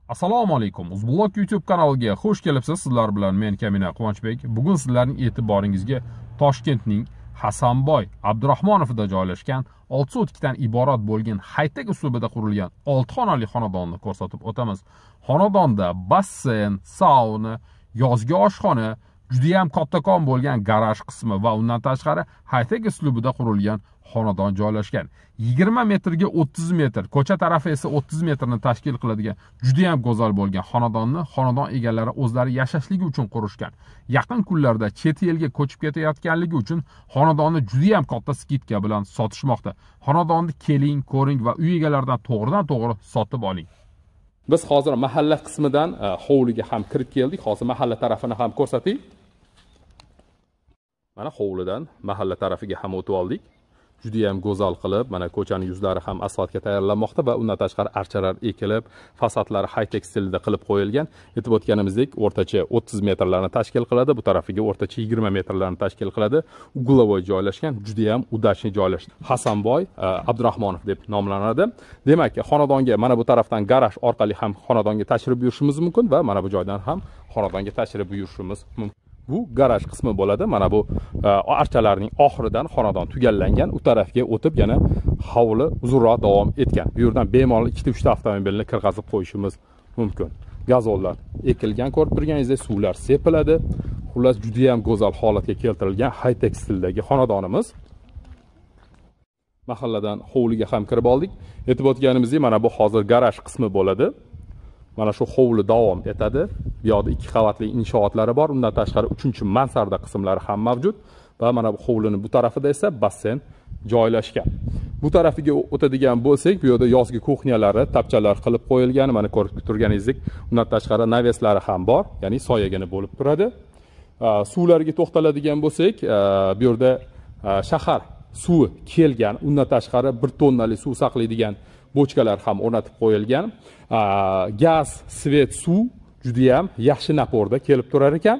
Assalomu alaykum. Uzbulloq YouTube kanaliga xush kelibsiz. Sizlar bilan men Kamina Quvonchbek. Bugun sizlarning e'tiboringizga Toshkentning Hasanboy Abdurahmonovida joylashgan 6 sotkdan iborat bo'lgan high-tech uslubida qurilgan 6 xonali xonadonni ko'rsatib o'tamiz. Xonadonda basseyn, sauna, yozgi oshxona, juda ham kattakon bo'lgan garaj qismi va undan tashqari high-tech uslubida qurilgan xonadon joylashgan. 20 metrga 30 metr, ko'cha tarafi esa 30 metrni tashkil qiladigan juda ham go'zal bo'lgan xonadonni xonadon egalari o'zlari yashashligi uchun qurishgan. Yaqin kunlarda chet elga ko'chib ketayotganligi uchun xonadonni juda ham katta skidka bilan sotishmoqda. Xonadonni keling, ko'ring va uy egalaridan to'g'ridan-to'g'ri sotib oling. Biz hozir mahalla qismidan hovliga ham kirib keldik. Hozir mahalla tarafini ham ko'rsataylik. Mana hovlidan mahalla tarafiga ham o'tib oldik. Juda ham go'zal qilib, mana ko'chaning yuzlari ham asfaltga tayyorlanmoqda va undan tashqari archalar ekilib, fasadlari high-tech stilda qilib qo'yilgan. Aytib o'tganimizdek, o'rtacha 30 metrlarni tashkil qiladi, bu tarafiga o'rtacha 20 metrlarni tashkil qiladi. Uglovoy joylashgan, juda ham udachniy joylashgan. Hasanboy Abdurahmonov deb nomlanadi. Demak, xonadonga mana bu tarafdan garaj orqali ham xonadonga tashrif buyurishimiz mumkin va mana bu joydan ham xonadonga tashrif buyurishimiz mumkin. Bu garaj qismi bo'ladi. Mana bu archalarning oxiridan xonadon tugallangan. U tarafga o'tib yana hovli uzunroq davom etgan. Bu yerdan bemalol 2-3 ta avtomobilni kirg'azib qo'yishimiz mumkin. Gazollar ekilgan, ko'rib turganingizdek suvlar sepiladi. Xullas juda ham go'zal holatga keltirilgan high-tech stildagi xonadonimiz. Mahalladan hovliga ham kirib oldik. Aytib o'tganimizdek, mana bu hozir garaj qismi bo'ladi. Mana shu hovli davom etadi. Bu yoqda 2 qavatli inshootlari bor. Undan tashqari 3-mansarda qismlari ham mavjud va mana bu hovlining bu tarafida esa basseyn joylashgan. Bu tarafiga o'tadigan bo'lsak, bu yerda yozgi kuxnyalari, tapchalar qilib qo'yilgan. Mana ko'rib turganingizdek, undan tashqari naveslari ham bor, ya'ni soyagina bo'lib turadi. Suvlarga to'xtaladigan bo'lsak, bu yerda shahar suvi kelgan. Undan tashqari 1 tonnali suv saqlaydigan bochkalar ham o'rnatib qo'yilgan. Gaz, svet, suv juda ham yaxshi naporda kelib turar ekan.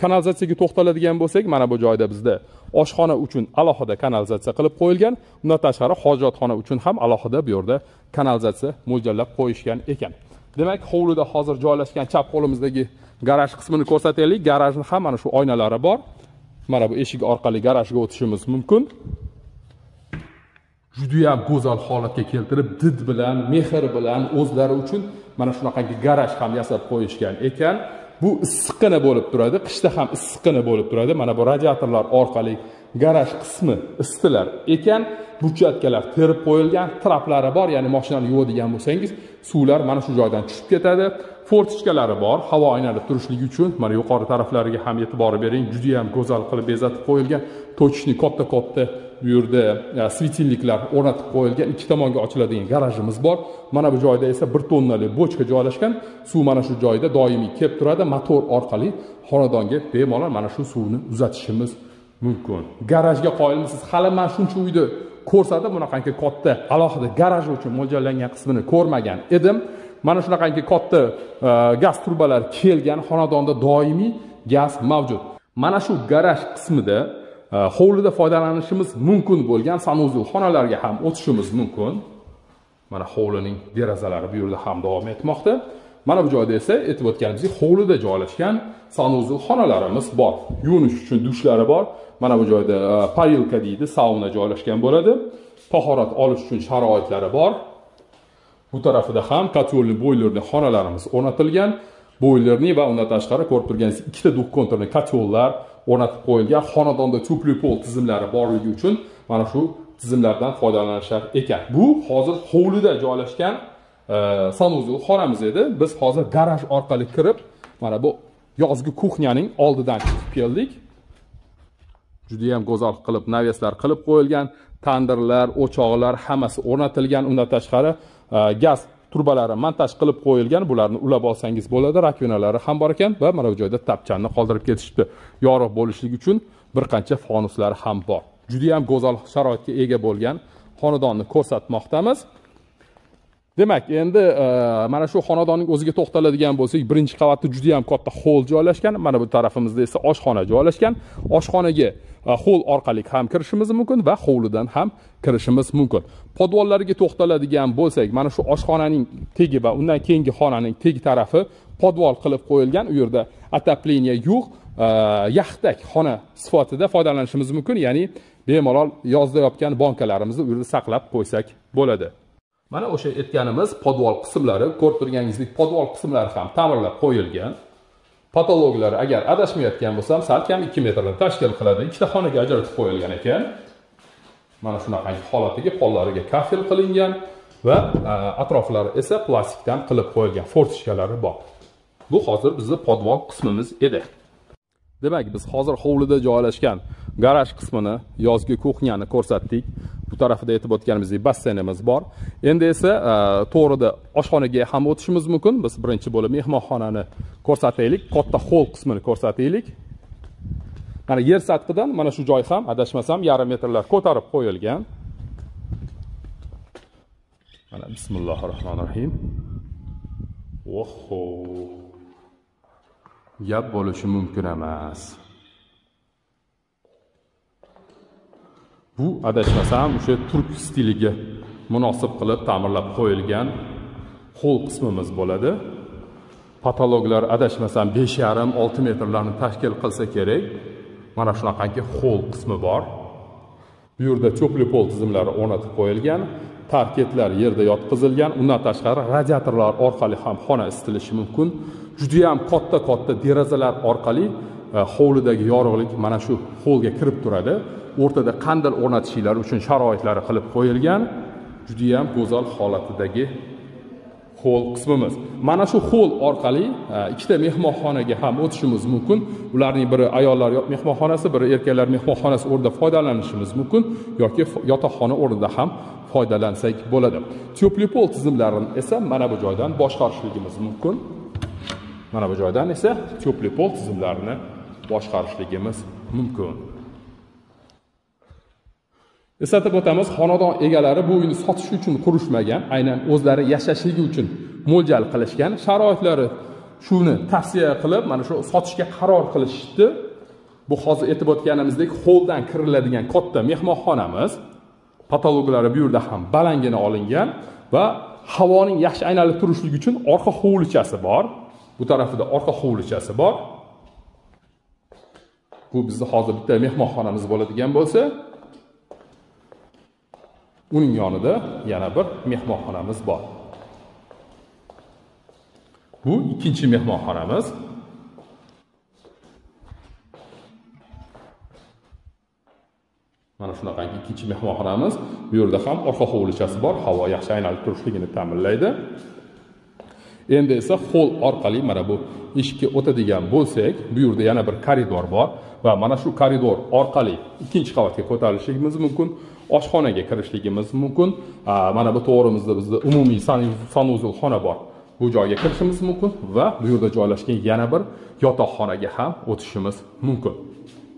Kanalizatsiyaga to'xtaladigan bo'lsak, mana bu joyda bizda oshxona uchun alohida kanalizatsiya qilib qo'yilgan. Undan tashqari hojatxona uchun ham alohida bu yerda kanalizatsiya mo'ljallab qo'yishgan ekan. Demak, hovlida hozir joylashgan chap qo'limizdagi garaj qismini ko'rsataylik. Garajning ham mana shu oynalari bor. Mana bu eshik orqali garajga o'tishimiz mumkin. Juda ham go'zal holatga keltirib, did bilan, mehr bilan o'zlari uchun mana shunaqangi garaj ham yasab qo'yishgan ekan. Bu issiqqina bo'lib turadi, qishda ham issiqqina bo'lib turadi. Mana bu radiatorlar orqali garaj qismi isitilar ekan. Burchakkalar terib qo'yilgan, traplari bor, ya'ni mashinani yuvadigan bo'lsangiz, suvlar mana shu joydan tushib ketadi. Fortichkalari bor, havo aynalib turishligi uchun. Mana yuqori taraflariga ham e'tibor bering. Juda ham go'zal qilib bezatib qo'yilgan. Tochni katta-katta bu yerda svetilliklar o'rnatib qo'yilgan, 2 tomonga ochiladigan garajimiz bor. Mana bu joyda esa 1 tonnali bochka joylashgan. Suv mana shu joyda doimiy kelib turadi. Motor orqali xonadonga bemalol mana shu suvni uzatishimiz mumkin. Garajga qoyilmisiz? Hali men shuncha uyda ko'rsatib, bunaqangi katta alohida garaj uchun mo'ljallangan qismini ko'rmagan edim. Mana shunaqangi katta gaz turbalari kelgan, xonadonda doimiy gaz mavjud. Mana shu garaj qismida hovlida foydalanishimiz mumkin bo'lgan sanuzul xonalarga ham o'tishimiz mumkin. Mana hovlining derazalari bu yerda ham davom etmoqda. Mana bu joyda esa aytib o'tganimizdek hovlida joylashgan sanuzul xonalarimiz bor. Yuvinish uchun dushlari bor. Mana bu joyda parilka deydi, sauna joylashgan bo'ladi. Tahorat olish uchun sharoitlari bor. Bu tarafida ham kotyolli boylerli xonalarimiz o'rnatilgan. Boylerni va undan tashqari ko'rib turganingiz 2 ta duxkontrli kotyollar o'rnatib qo'yilgan. Xonadonda tupli pol tizimlari borligi uchun mana shu tizimlardan foydalanishar ekan. Bu hozir hovlida joylashgan sanuzul xonamiz edi. Biz hozir garaj orqali kirib, mana bu yozgi kuxnyaning oldidan chiqib keldik. Juda ham go'zal qilib naveslar qilib qo'yilgan, tandirlar, o'choqlar hammasi o'rnatilgan. Undan tashqari gaz turbalari montaj qilib qo'yilgan. Bularni ulab olsangiz bo'ladi. Rakvinalari ham bor ekan va mana bu joyda tapchanni qoldirib ketishdi. Yorug' bo'lishligi uchun bir qancha fonuslari ham bor. Juda ham go'zal sharoitga ega bo'lgan xonadonni ko'rsatmoqdamiz. Demak, endi mana shu xonadonning o'ziga to'xtaladigan bo'lsak, birinchi qavatda juda ham katta hol joylashgan. Mana bu tarafimizda esa oshxona joylashgan. Oshxonaga hol orqali ham kirishimiz mumkin va hovlidan ham kirishimiz mumkin. Podvollariga to'xtaladigan bo'lsak, mana shu oshxonaning tegi va undan keyingi xonaning teg tarafi podvol qilib qo'yilgan. U yerda otopleniya yo'q, yaxtak xona sifatida foydalanishimiz mumkin. Ya'ni bemalol yozda yopgan bankalarimizni u yerda saqlab qo'ysak bo'ladi. Mana o'sha aytganimiz podvol qismlari, ko'rib turganingizdek, podvol qismlari ham ta'mirlab qo'yilgan. Patologlari agar adashmayotgan bo'lsam, salkam 2 metrni tashkil qiladi. Ikkita xonaga ajratib qo'yilgan ekan. Mana shunaqangi holatiga pollariga kafel qilingan va atroflari esa plastikdan qilib qo'yilgan, fortishkalari bor. Bu hozir bizning podvol qismimiz edi. Demak, biz hozir hovlida joylashgan garaj qismini, yozgi kuxnyani ko'rsatdik. Bu tarafida aytib o'tganimizdek basseynimiz bor. Endi esa to'g'rida oshxonaga ham o'tishimiz mumkin. Biz birinchi bo'lib mehmonxonani ko'rsataylik, katta hol qismini ko'rsataylik. Mana yer sathidan mana shu joy ham adashmasam yarim metrlar ko'tarib qo'yilgan. Mana bismillahirrohmanirrohim. Oho. Gap bo'lishi mumkin emas. Bu adashmasam o'sha turk stiliga munosib qilib ta'mirlab qo'yilgan hol qismimiz bo'ladi. Patologlar adashmasam 5,5-6 metrlarni tashkil qilsa kerak. Mana shunaqangi hol qismi bor. Bu yerda cho'pli pol tizimlari o'rnatib qo'yilgan, parketlar yerda yotqizilgan. Undan tashqari radiatorlar orqali ham xona isitilishi mumkin. Juda ham katta derazalar orqali hovlidagi yorug'lik mana shu holga kirib turadi. O'rtada qandil o'rnatishlar uchun sharoitlari qilib qo'yilgan. Juda ham go'zal holatidagi hol qismimiz. Mana shu hol orqali ikkita mehmonxonaga ham o'tishimiz mumkin. Ularning biri ayollar mehmonxonasi, biri erkaklar mehmonxonasi o'rnida foydalanishimiz mumkin yoki yotoqxona o'rnida ham foydalansak bo'ladi. Cho'pli pol tizimlarini esa mana bu joydan boshqarishligimiz mumkin. Mana bu joydan esa cho'pli pol tizimlarini boshqarishligimiz mumkin. Eslatib o'tamiz, xonadon egalari bu uyni sotish uchun qurishmagan, aynan o'zlari yashashligi uchun mo'ljal qilishgan. Sharoitlari shuni tavsiya qilib, mana shu sotishga qaror qilishdi. Bu hozir aytib o'tganimizdek, holdan kiriladigan katta mehmonxonamiz. Patologlari bu yerda ham balangina olingan va havoning yaxshi aynalib turishligi uchun orqa hovlichasi bor. Bu tarafida orqa hovlichasi bor. Bu bizning hozir bitta mehmonxonamiz bo'ladigan bo'lsa, uning yonida yana bir mehmonxonamiz bor. Bu ikkinchi mehmonxonamiz. Mana shunaqangi ikkinchi mehmonxonamiz. Bu yerda ham orqa hovlichasi bor, havo yaxshi aynalib turishligini ta'minlaydi. Endi esa hol orqali mana bu eshikka o'tadigan bo'lsak, bu yerda yana bir koridor bor va mana shu koridor orqali ikkinchi qavatga ko'tarilishimiz mumkin. Oshxonaga kirishligimiz mumkin. Mana bu to'g'rimizda bizda umumiy sanuzul xona bor. Bu joyga kirishimiz mumkin va bu yerda joylashgan yana bir yotoqxonaga ham o'tishimiz mumkin.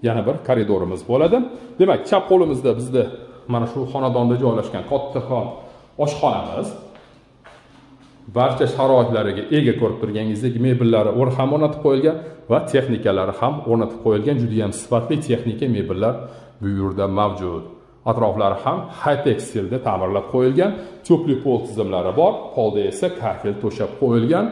Yana bir koridorimiz bo'ladi. Demak, chap qo'limizda bizda mana shu xonadonda joylashgan kattakon oshxonamiz. Barcha sharoitlariga ega, ko'rib turganingizdek, mebellari ham o'rnatib qo'yilgan va texnikalari ham o'rnatib qo'yilgan. Juda ham sifatli texnika mebellar bu yerda mavjud. Atroflari ham high-tech stilda ta'mirlab qo'yilgan. Cho'pli pol tizimlari bor. Polda esa kafel to'shab qo'yilgan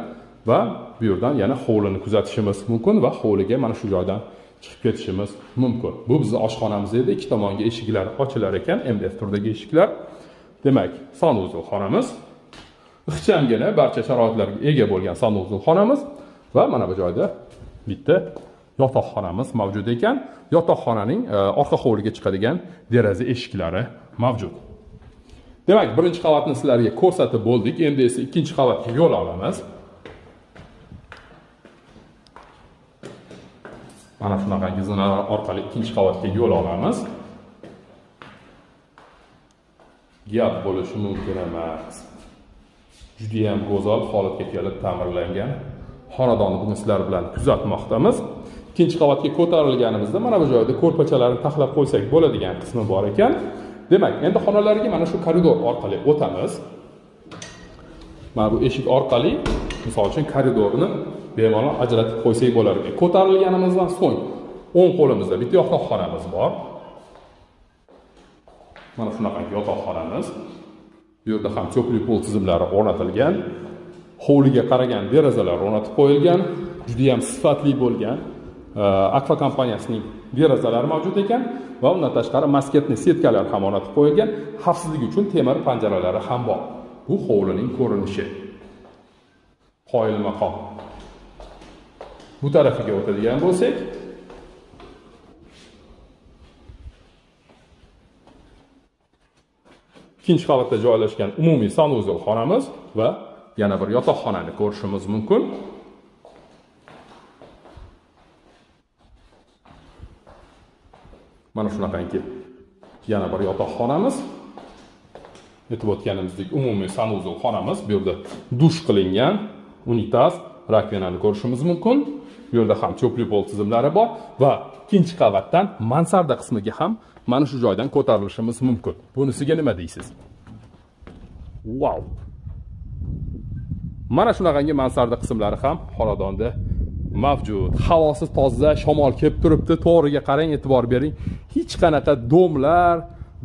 va bu yerdan yana hovlini kuzatishimiz mumkin va hovliga mana shu joydan chiqib ketishimiz mumkin. Bu bizning oshxonamiz edi. Ikki tomonga eshiklar ochilar ekan, MDF turdagi eshiklar. Demak, sanuzul xonamiz. Ixchamgina barcha sharoitlarga ega bo'lgan sanuzul xonamiz va mana bu joyda bitta yotoqxonamiz mavjud ekan. Yotoqxonaning orqa hovliga chiqadigan deraza eshiklari mavjud. Demak, birinchi qavatni sizlarga ko'rsatib bo'ldik. Endi esa ikkinchi qavatga yo'l olamiz. Mana shunaqangi zinalar orqali ikkinchi qavatga yo'l olamiz. Gap bo'lishi mumkin emas. Juda ham go'zal holatga kelib ta'mirlangan xonadonni bugun sizlar bilan kuzatmoqdamiz. Ikkinchi qavatga ko'tarilganimizda mana bu joyda ko'rpachalarni taxlab qo'ysak bo'ladigan qismi bor ekan. Demak, endi xonalarga mana shu koridor orqali o'tamiz. mana bu eshik orqali misol uchun koridorni bemalol ajratib qo'ysak bo'lar ekan. Ko'tarilganimizdan so'ng o'ng qo'limizda bitta yotoqxonamiz bor. Mana shunaqangi yotoqxonamiz. Bu yerda ham cho'pli pol tizimlari o'rnatilgan. Hovliga qaragan derazalar o'rnatib qo'yilgan. Juda ham sifatli bo'lgan Akfa kompaniyasining derazalari mavjud ekan va undan tashqari mosketli setkalar ham o'rnatib qo'yilgan. Xavfsizlik uchun temir panjaralari ham bor. Bu hovlining ko'rinishi. Qoyilmaqom. Bu tarafiga o'tadigan bo'lsak, ikkinchi qavatda joylashgan umumiy sanuzel xonamiz va yana bir yotoqxonani ko'rishimiz mumkin. Mana shunaqangi yana bir yotoqxonamiz. Aytib o'tganimizdek umumiy sanuzel xonamiz. Bu yerda dush qilingan, unitaz, rakvinani ko'rishimiz mumkin. Bu yerda ham cho'pli pol tizimlari bor va ikkinchi qavatdan mansarda qismiga ham mana shu joydan ko'tarilishimiz mumkin. Bunisiga nima deysiz? Wow! Mana shunaqangi mansarda qismlari ham xonadonda mavjud. Havosi toza, shamol kelib turibdi. To'g'riga qarang, e'tibor bering. Hech qanaqa domlar,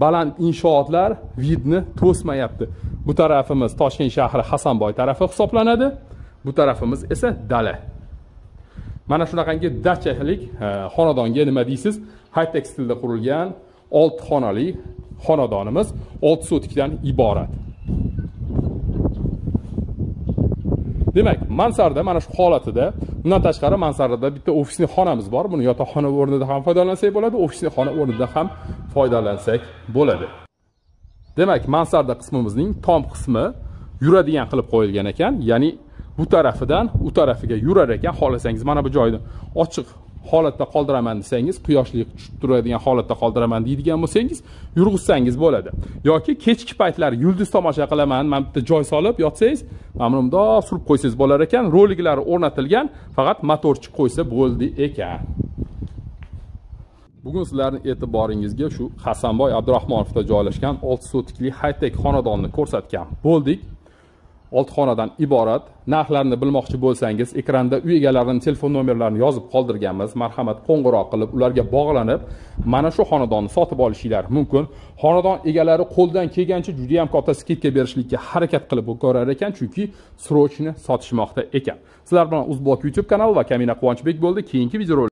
baland inshootlar vidni to'smayapti. Bu tarafimiz Toshkent shahri Hasanboy tarafi hisoblanadi. Bu tarafimiz esa dala. Mana shunaqangi dachalik xonadonga nima deysiz? High-tech stilda qurilgan 6 xonali xonadonimiz 6 sotikdan iborat. Demak, mansarda mana shu holatida, undan tashqari mansardada bitta ofisli xonamiz bor. Buni yotoqxona o'rnida ham foydalansak bo'ladi, ofisli xona o'rnida ham foydalansak bo'ladi. Demak, mansarda qismimizning tom qismi yuradigan qilib qo'yilgan ekan, ya'ni bu tarafidan u tarafiga yurar ekan. Xohlasangiz mana bu joyni ochiq holatda qoldiraman desangiz, quyoshli tushib turadigan holatda qoldiraman deydigan bo'lsangiz, yurg'izsangiz bo'ladi. Yoki kechki paytlar yulduz tomosha qilaman, mana bitta joy solib yotsangiz, mana buni bundoq surib qo'ysangiz bo'lar ekan. Roliklari o'rnatilgan, faqat motorchi qo'ysa bo'ldi ekan. Bugun sizlarning e'tiboringizga shu Hasanboy Abdurahmonovda joylashgan 6 sotikli high-tech xonadonni ko'rsatgan bo'ldik. 6 xonadan iborat. Narxlarini bilmoqchi bo'lsangiz, ekranda uy egalarining telefon nomerlarini yozib qoldirganmiz. Marhamat, qo'ng'iroq qilib, ularga bog'lanib, mana shu xonadonni sotib olishinglar mumkin. Xonadon egalari qo'ldan kelgancha juda ham katta skidka berishlikka harakat qilib ko'rar ekan, chunki srochni sotishmoqda ekan. Sizlar bilan Uzbok YouTube kanali va Kamina Quvonchbek bo'ldi. Keyingi video